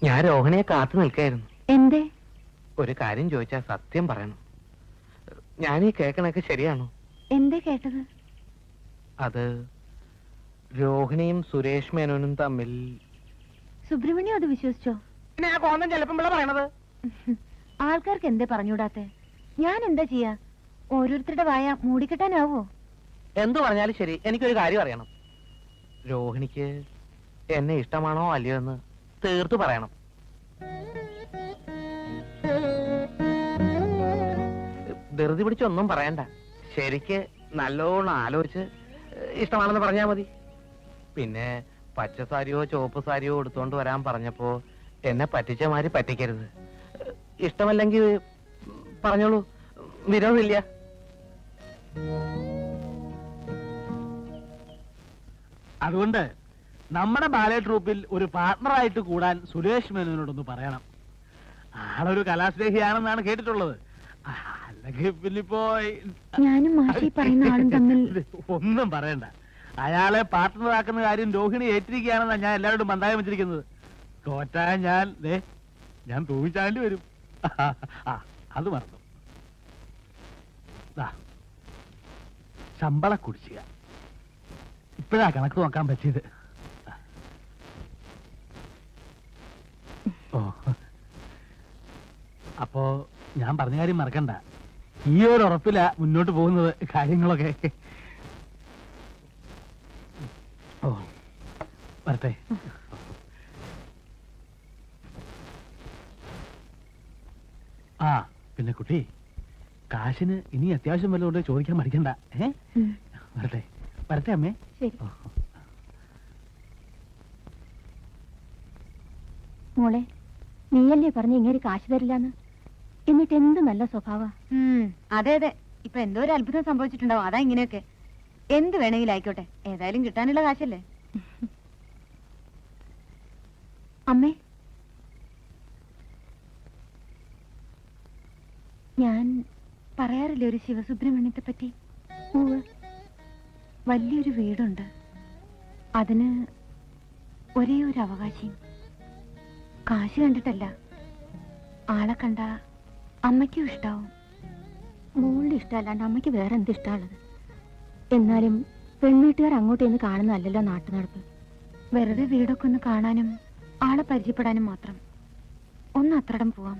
ഞാൻ രോഹിണിയെ കാത്തു നിൽക്കായിരുന്നു. എന്തേ? ഒരു കാര്യം ചോദിച്ചാൽ സത്യം പറയണം. ഞാൻ ഈ കേൾക്കണൊക്കെ ശരിയാണോ? എന്തേ കേട്ടത്? അത് രോഹിണിയും സുരേഷ് മേനോനും തമ്മിൽ. സുബ്രഹ്മണ്യം അത് വിശ്വസിച്ചോ? ചിലപ്പം പറയണത് ആൾക്കാർക്ക് എന്തേ പറഞ്ഞുകൂടാത്തെ? ഞാൻ എന്താ ചെയ്യാ? ഓരോരുത്തരുടെ വായ മൂടിക്കെട്ടാനാവോ? എന്തു പറഞ്ഞാലും ശരി, എനിക്കൊരു കാര്യം അറിയണം. രോഹിണിക്ക് എന്നെ ഇഷ്ടമാണോ അല്ലയോ എന്ന് തീർത്തു പറയണം. ധൃതി പിടിച്ചൊന്നും പറയണ്ട. ശരിക്ക് നല്ലോണം ആലോചിച്ച് ഇഷ്ടമാണെന്ന് പറഞ്ഞാ മതി. പിന്നെ പച്ച സാരിയോ ചുവപ്പ് സാരിയോ എടുത്തോണ്ട് വരാൻ പറഞ്ഞപ്പോ എന്നെ പറ്റിച്ച മാതിരി പറ്റിക്കരുത്. ഇഷ്ടമല്ലെങ്കിൽ പറഞ്ഞോളൂ, വിരോധമില്ല. അതുകൊണ്ട് നമ്മുടെ ബാലെ ട്രൂപ്പിൽ ഒരു പാർട്ണറായിട്ട് കൂടാൻ സുരേഷ് മേനോനോടൊന്ന് പറയണം. ആളൊരു കലാസ്നേഹിയാണെന്നാണ് കേട്ടിട്ടുള്ളത്. അല്ലെങ്കിൽ പിന്നിപ്പോ ഞാനും മാഷി പറയുന്ന ആളും തമ്മിൽ ഒന്നും പറയണ്ട. അയാളെ പാർട്ണറാക്കുന്ന കാര്യം രോഹിണി ഏറ്റിരിക്കുകയാണെന്നാണ് ഞാൻ എല്ലാവരോടും മന്ദായം വെച്ചിരിക്കുന്നത്. തോറ്റാ ഞാൻ തൂങ്ങിച്ചാണ്ടി വരും. അത് മറന്നു. ശമ്പള കുടിശ്ശിക ഇപ്പോഴാ കണക്ക് നോക്കാൻ പറ്റിയത്. ഓ, അപ്പോ ഞാൻ പറഞ്ഞ കാര്യം മറക്കണ്ട. ഈ ഒരു ഉറപ്പിലാ മുന്നോട്ട് പോകുന്നത് കാര്യങ്ങളൊക്കെ. ഓ, വരട്ടെ. ആ പിന്നെ കുട്ടി, കാശിന് ഇനി അത്യാവശ്യം വല്ലതുകൊണ്ട് ചോദിക്കാൻ മടിക്കണ്ട. വരട്ടെ വരട്ടെ അമ്മേ. മോളെ, നീയല്ലേ പറഞ്ഞ ഇങ്ങനെ കാശ് തരില്ലാന്ന്? എന്നിട്ട് എന്ത് നല്ല സ്വഭാവ. അതെ അതെ, ഇപ്പൊ എന്തോ ഒരു അത്ഭുതം സംഭവിച്ചിട്ടുണ്ടാവും. അതാ ഇങ്ങനെയൊക്കെ. എന്ത് വേണമെങ്കിലും ആയിക്കോട്ടെ, ഏതായാലും കിട്ടാനുള്ള കാശല്ലേ. അമ്മേ, ഞാൻ പറയാറില്ലേ ഒരു ശിവസുബ്രഹ്മണ്യത്തെ പറ്റി? വലിയൊരു വീടുണ്ട്. അതിന് ഒരേ ഒരു അവകാശം. കാശ് കണ്ടിട്ടല്ല, ആളെ കണ്ട അമ്മയ്ക്കും ഇഷ്ടാവും. മോളുടെ ഇഷ്ടമല്ലാണ്ട് അമ്മയ്ക്ക് വേറെ എന്ത് ഇഷ്ടമുള്ളത്? എന്നാലും പെൺവീട്ടുകാർ അങ്ങോട്ടേന്ന് കാണുന്നതല്ലല്ലോ നാട്ടു നടപ്പ്. വെറുതെ വീടൊക്കെ ഒന്ന് കാണാനും ആളെ പരിചയപ്പെടാനും മാത്രം. ഒന്ന് അത്രടം പോവാം.